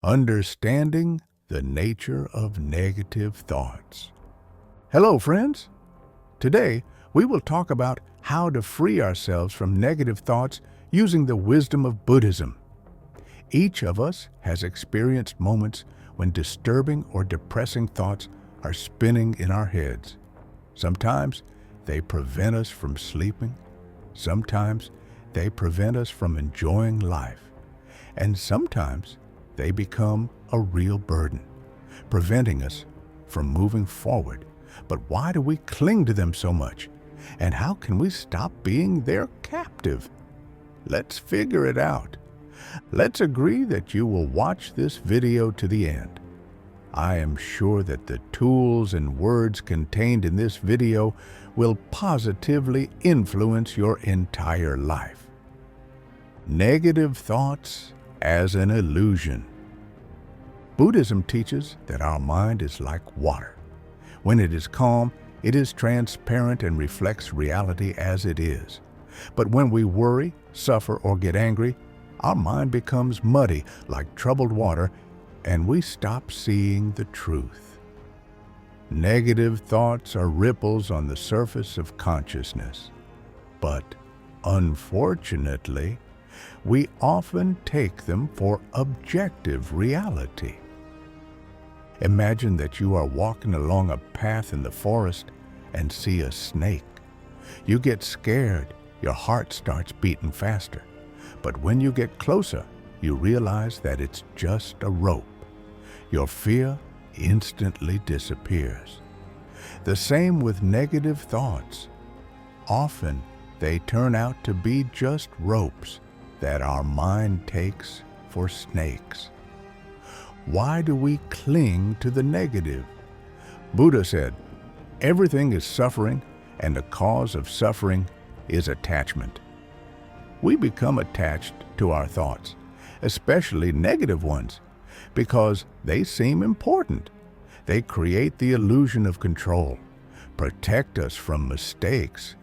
Understanding the nature of negative thoughts. Hello, friends. Today, we will talk about how to free ourselves from negative thoughts using the wisdom of Buddhism. Each of us has experienced moments when disturbing or depressing thoughts are spinning in our heads. Sometimes they prevent us from sleeping. Sometimes they prevent us from enjoying life. And sometimes they become a real burden, preventing us from moving forward. But why do we cling to them so much? And how can we stop being their captive? Let's figure it out. Let's agree that you will watch this video to the end. I am sure that the tools and words contained in this video will positively influence your entire life. Negative thoughts as an illusion. Buddhism teaches that our mind is like water. When it is calm, it is transparent and reflects reality as it is. But when we worry, suffer, or get angry, our mind becomes muddy like troubled water, and we stop seeing the truth. Negative thoughts are ripples on the surface of consciousness. But unfortunately, we often take them for objective reality. Imagine that you are walking along a path in the forest and see a snake. You get scared, your heart starts beating faster. But when you get closer, you realize that it's just a rope. Your fear instantly disappears. The same with negative thoughts. Often, they turn out to be just ropes that our mind takes for snakes. Why do we cling to the negative? Buddha said, "Everything is suffering, and the cause of suffering is attachment." We become attached to our thoughts, especially negative ones, because they seem important. They create the illusion of control, protect us from mistakes,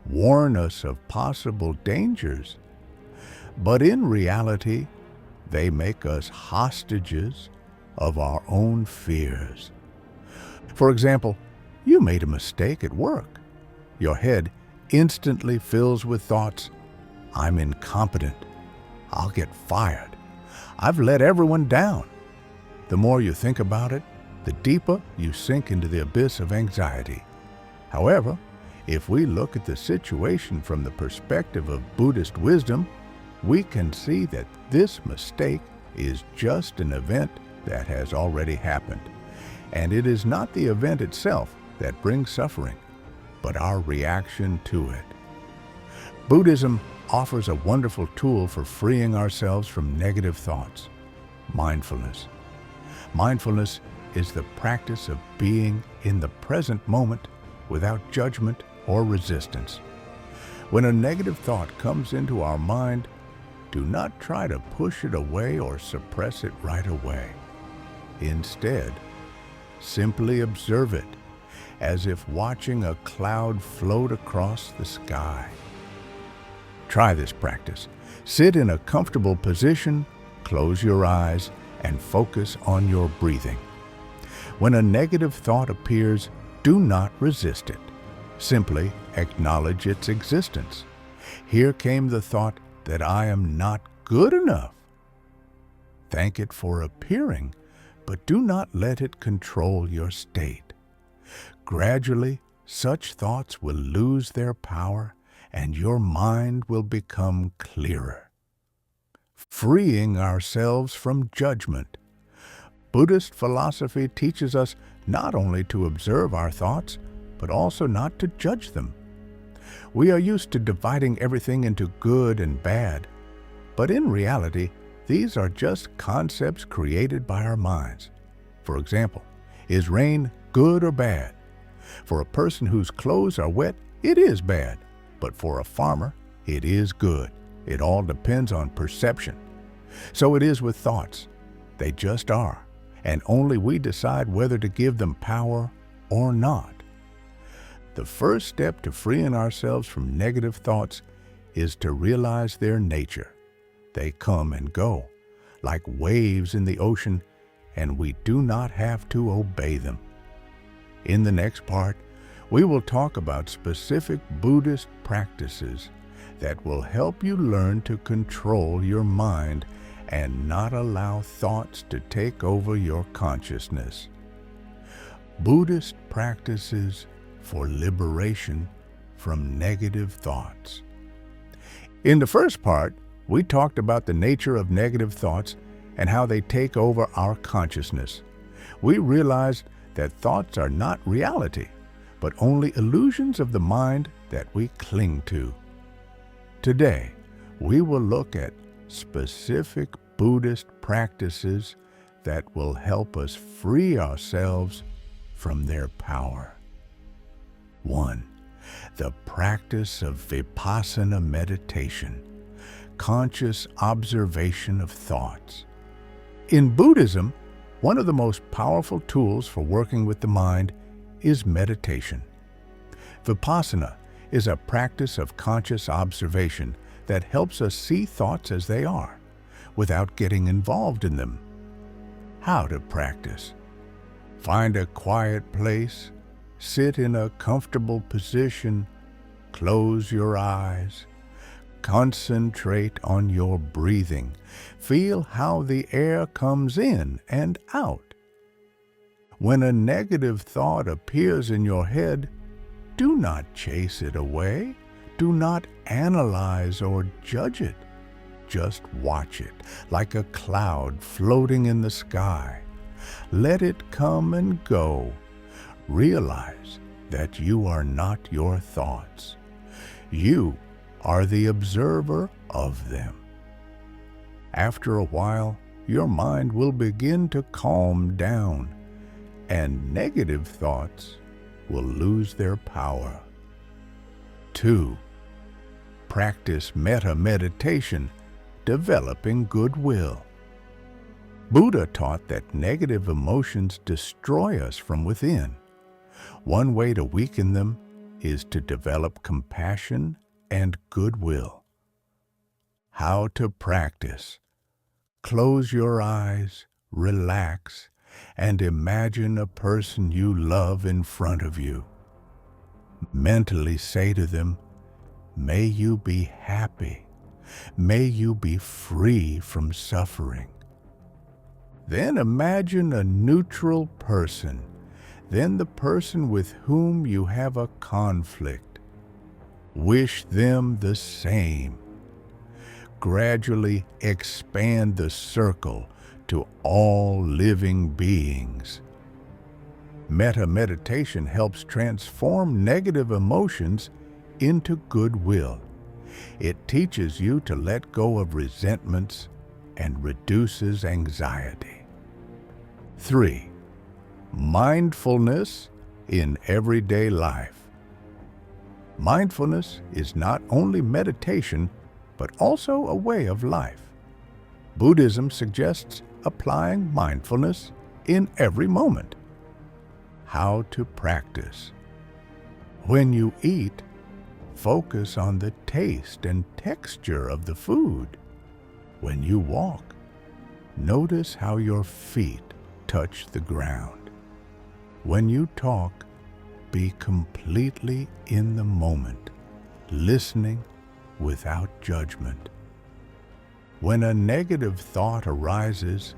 warn us of possible dangers. But in reality, they make us hostages of our own fears. For example, you made a mistake at work. Your head instantly fills with thoughts, "I'm incompetent. I'll get fired. I've let everyone down." The more you think about it, the deeper you sink into the abyss of anxiety. However, if we look at the situation from the perspective of Buddhist wisdom, we can see that this mistake is just an event that has already happened. And it is not the event itself that brings suffering, but our reaction to it. Buddhism offers a wonderful tool for freeing ourselves from negative thoughts: mindfulness. Mindfulness is the practice of being in the present moment without judgment or resistance. When a negative thought comes into our mind, do not try to push it away or suppress it right away. Instead, simply observe it, as if watching a cloud float across the sky. Try this practice. Sit in a comfortable position, close your eyes, and focus on your breathing. When a negative thought appears, do not resist it. Simply acknowledge its existence. Here came the thought that I am not good enough. Thank it for appearing, but do not let it control your state. Gradually, such thoughts will lose their power, and your mind will become clearer. Freeing ourselves from judgment. Buddhist philosophy teaches us not only to observe our thoughts, but also not to judge them. We are used to dividing everything into good and bad, but in reality, these are just concepts created by our minds. For example, is rain good or bad? For a person whose clothes are wet, it is bad, but for a farmer, it is good. It all depends on perception. So it is with thoughts. They just are, and only we decide whether to give them power or not. The first step to freeing ourselves from negative thoughts is to realize their nature. They come and go, like waves in the ocean, and we do not have to obey them. In the next part, we will talk about specific Buddhist practices that will help you learn to control your mind and not allow thoughts to take over your consciousness. Buddhist practices for liberation from negative thoughts. In the first part, we talked about the nature of negative thoughts and how they take over our consciousness. We realized that thoughts are not reality, but only illusions of the mind that we cling to. Today, we will look at specific Buddhist practices that will help us free ourselves from their power. 1. The practice of vipassana meditation, conscious observation of thoughts. In Buddhism, one of the most powerful tools for working with the mind is meditation. Vipassana is a practice of conscious observation that helps us see thoughts as they are, without getting involved in them. How to practice? Find a quiet place, sit in a comfortable position, close your eyes, concentrate on your breathing. Feel how the air comes in and out. When a negative thought appears in your head, do not chase it away. Do not analyze or judge it. Just watch it like a cloud floating in the sky. Let it come and go. Realize that you are not your thoughts. You are the observer of them. After a while, your mind will begin to calm down, and negative thoughts will lose their power. 2. Practice metta meditation, developing goodwill. Buddha taught that negative emotions destroy us from within. One way to weaken them is to develop compassion and goodwill. How to practice? Close your eyes, relax, and imagine a person you love in front of you. Mentally say to them, "May you be happy. May you be free from suffering." Then imagine a neutral person, then the person with whom you have a conflict. Wish them the same. Gradually expand the circle to all living beings. Metta meditation helps transform negative emotions into goodwill. It teaches you to let go of resentments and reduces anxiety. 3. Mindfulness in everyday life. Mindfulness is not only meditation, but also a way of life. Buddhism suggests applying mindfulness in every moment. How to practice? When you eat, focus on the taste and texture of the food. When you walk, notice how your feet touch the ground. When you talk, be completely in the moment, listening without judgment. When a negative thought arises,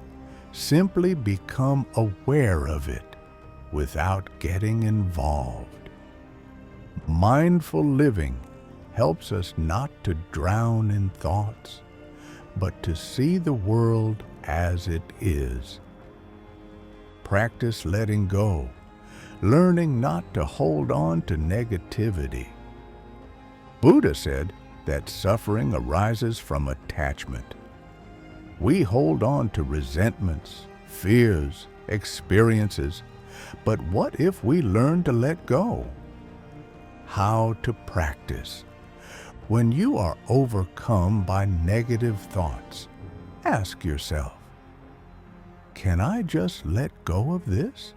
simply become aware of it without getting involved. Mindful living helps us not to drown in thoughts, but to see the world as it is. Practice letting go, learning not to hold on to negativity. Buddha said that suffering arises from attachment. We hold on to resentments, fears, experiences, but what if we learn to let go? How to practice? When you are overcome by negative thoughts, ask yourself, can I just let go of this?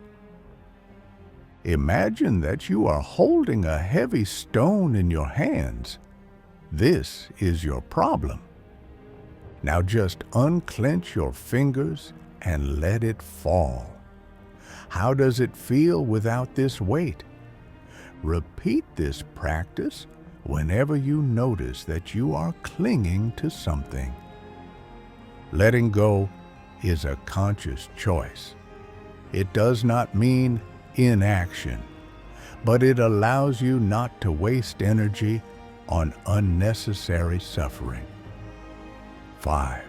Imagine that you are holding a heavy stone in your hands. This is your problem. Now just unclench your fingers and let it fall. How does it feel without this weight? Repeat this practice whenever you notice that you are clinging to something. Letting go is a conscious choice. It does not mean inaction, but it allows you not to waste energy on unnecessary suffering. 5.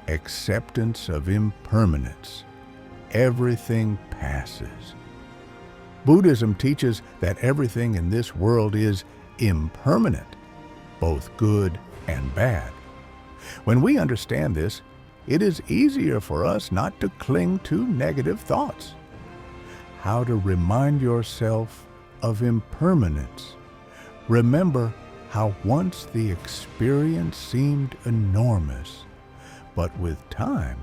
Acceptance of impermanence. Everything passes. Buddhism teaches that everything in this world is impermanent, both good and bad. When we understand this, it is easier for us not to cling to negative thoughts. How to remind yourself of impermanence. Remember how once the experience seemed enormous, but with time,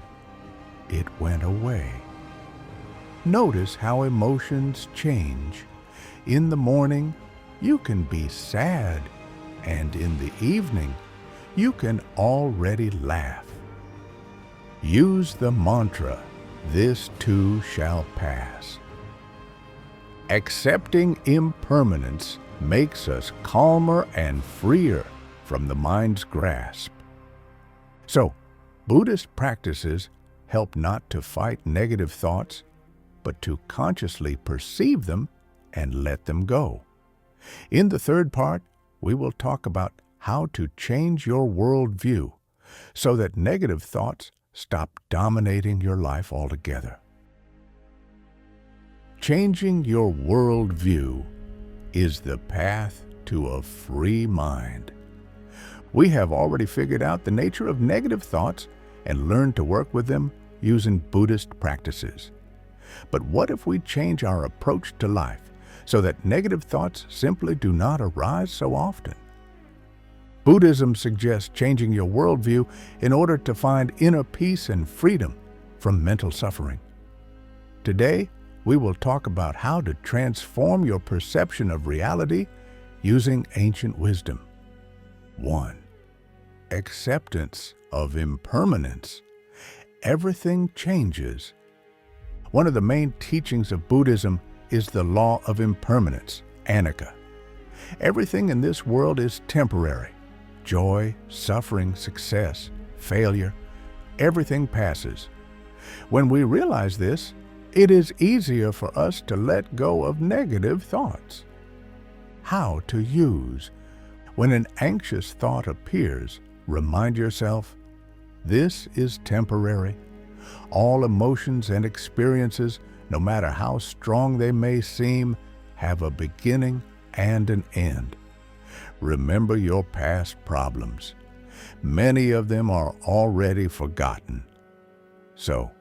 it went away. Notice how emotions change. In the morning, you can be sad, and in the evening, you can already laugh. Use the mantra, "This too shall pass." Accepting impermanence makes us calmer and freer from the mind's grasp. So, Buddhist practices help not to fight negative thoughts, but to consciously perceive them and let them go. In the third part, we will talk about how to change your worldview so that negative thoughts stop dominating your life altogether. Changing your worldview is the path to a free mind. We have already figured out the nature of negative thoughts and learned to work with them using Buddhist practices. But what if we change our approach to life so that negative thoughts simply do not arise so often? Buddhism suggests changing your worldview in order to find inner peace and freedom from mental suffering. Today, we will talk about how to transform your perception of reality using ancient wisdom. 1. Acceptance of impermanence. Everything changes. One of the main teachings of Buddhism is the law of impermanence, anicca. Everything in this world is temporary. Joy, suffering, success, failure, everything passes. When we realize this, it is easier for us to let go of negative thoughts. How to use. When an anxious thought appears, remind yourself, this is temporary. All emotions and experiences, no matter how strong they may seem, have a beginning and an end. Remember your past problems. Many of them are already forgotten. So,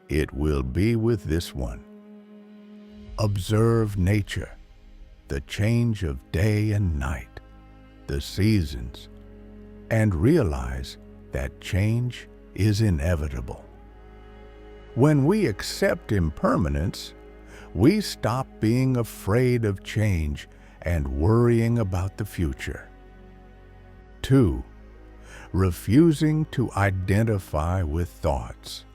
it will be with this one. Observe nature, the change of day and night, the seasons, and realize that change is inevitable. When we accept impermanence, we stop being afraid of change and worrying about the future. 2. Refusing to identify with thoughts.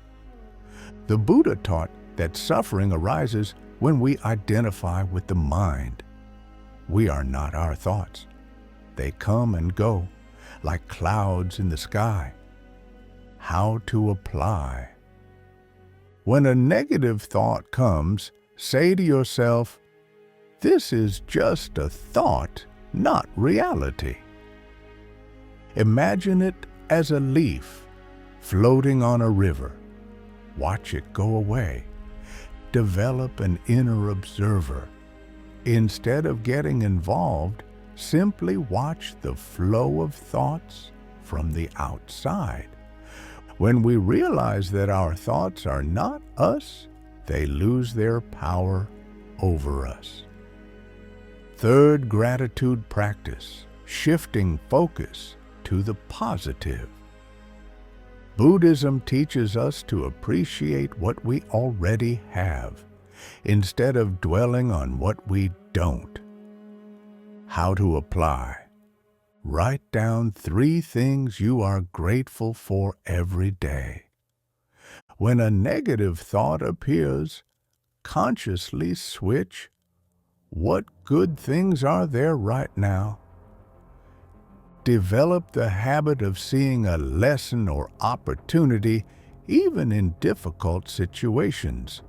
The Buddha taught that suffering arises when we identify with the mind. We are not our thoughts. They come and go like clouds in the sky. How to apply. When a negative thought comes, say to yourself, this is just a thought, not reality. Imagine it as a leaf floating on a river. Watch it go away. Develop an inner observer. Instead of getting involved, simply watch the flow of thoughts from the outside. When we realize that our thoughts are not us, they lose their power over us. 3rd gratitude practice, shifting focus to the positive. Buddhism teaches us to appreciate what we already have, instead of dwelling on what we don't. How to apply. Write down 3 things you are grateful for every day. When a negative thought appears, consciously switch, what good things are there right now? Develop the habit of seeing a lesson or opportunity even in difficult situations.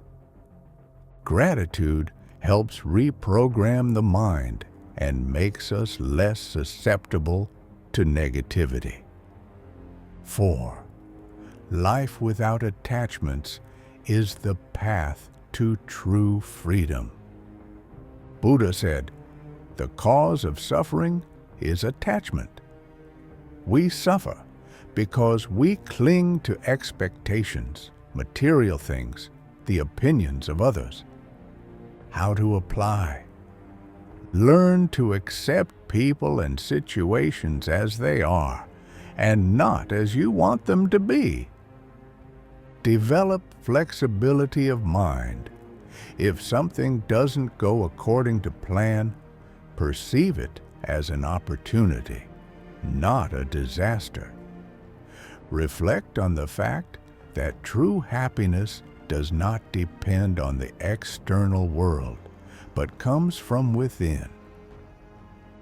Gratitude helps reprogram the mind and makes us less susceptible to negativity. 4. Life without attachments is the path to true freedom. Buddha said, "The cause of suffering is attachment." We suffer because we cling to expectations, material things, the opinions of others. How to apply? Learn to accept people and situations as they are, and not as you want them to be. Develop flexibility of mind. If something doesn't go according to plan, perceive it as an opportunity, not a disaster. Reflect on the fact that true happiness does not depend on the external world, but comes from within.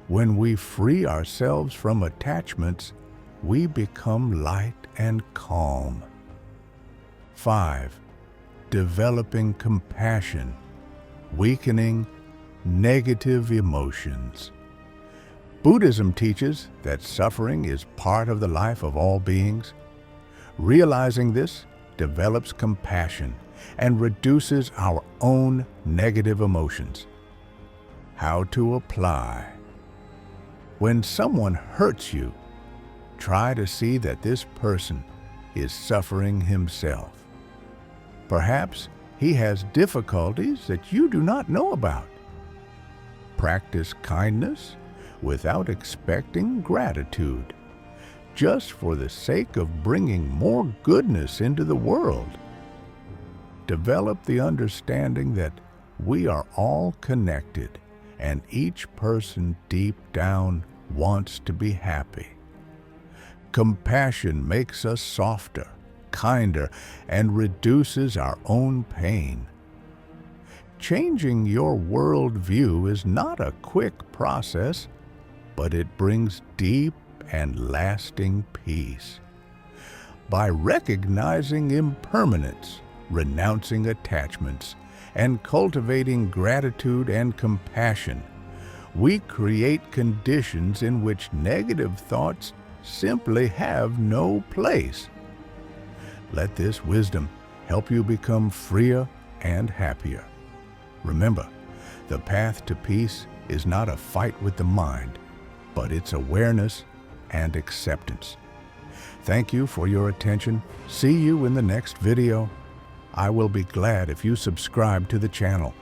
When we free ourselves from attachments, we become light and calm. 5. Developing compassion, weakening negative emotions. Buddhism teaches that suffering is part of the life of all beings. Realizing this develops compassion and reduces our own negative emotions. How to apply? When someone hurts you, try to see that this person is suffering himself. Perhaps he has difficulties that you do not know about. Practice kindness without expecting gratitude, just for the sake of bringing more goodness into the world. Develop the understanding that we are all connected, and each person deep down wants to be happy. Compassion makes us softer, kinder, and reduces our own pain. Changing your worldview is not a quick process, but it brings deep and lasting peace. By recognizing impermanence, renouncing attachments, and cultivating gratitude and compassion, we create conditions in which negative thoughts simply have no place. Let this wisdom help you become freer and happier. Remember, the path to peace is not a fight with the mind, but its awareness and acceptance. Thank you for your attention. See you in the next video. I will be glad if you subscribe to the channel.